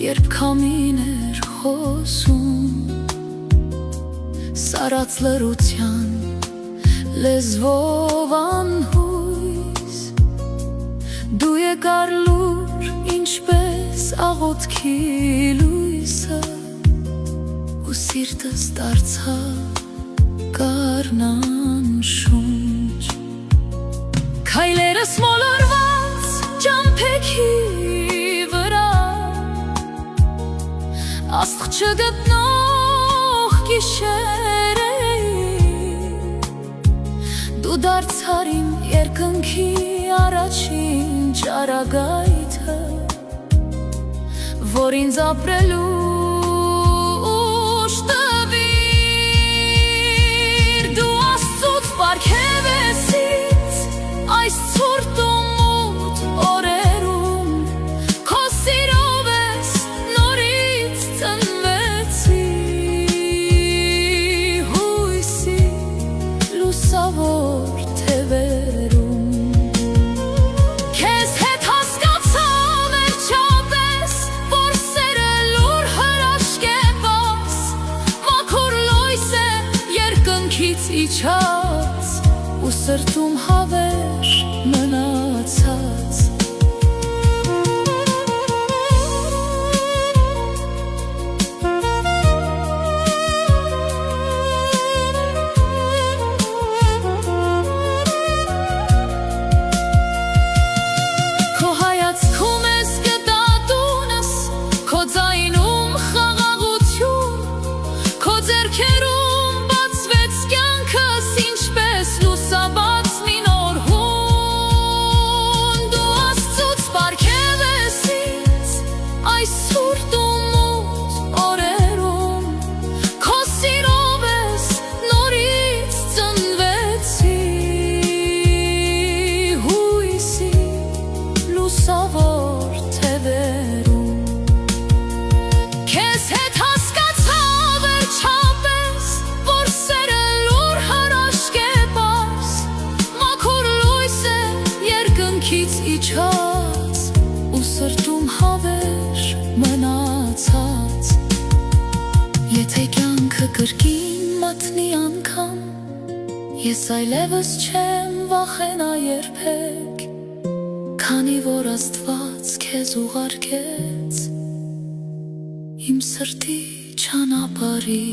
երբ քամին էր խոսում, սարած լռության լեզվով անհույս, դու եկար լուր ինչպես աղոթքի լույսը, ու սիրտս դարձավ գարնան շունչ, քայլերս մոլորված ճամփեքի վրա, աստղ չգտնող գիշեր էի, դու դարձար իմ երկնքի առաջին ճառագայթը, որ ինձ ապրելու ուժ տվիր, դու Աստծուց պարգև ես այս ցուրտ ու մութ օրերում, քո սիրով ես նորից ծնվեցի, հույսի լուսավոր թևերում, քեզ հետ հասկացա վերջապես, որ սերը լուր հրաշք է բաց, մաքուր լույս է երկնքից իջած, ու սրտում հավեր մնացած, քո հայացքում ես գտա տունս, քո ձայնում խաղաղություն, քո ձեռքերում բացվեց կյանքս ինչպես լուսաբաց մի նոր հուն, դու Աստծուց պարգև ես ինձ այս ցուրտ ու մութ օրերում, քո սիրով ես նորից ծնվեցի, հույսի լուսավոր թևերում, քեզ հետ հասկացա վերջապես, որ սերը լուր հրաշք է բաց, մաքուր լույս է երկնքից իջած, ու սրտում հավեր մնացած, եթե կյանքը կրկին մատնի անգամ, ես այլևս չեմ վախենա երբեք, քանի որ Աստված քեզ ուղարկեց իմ սրտի ճանապարհի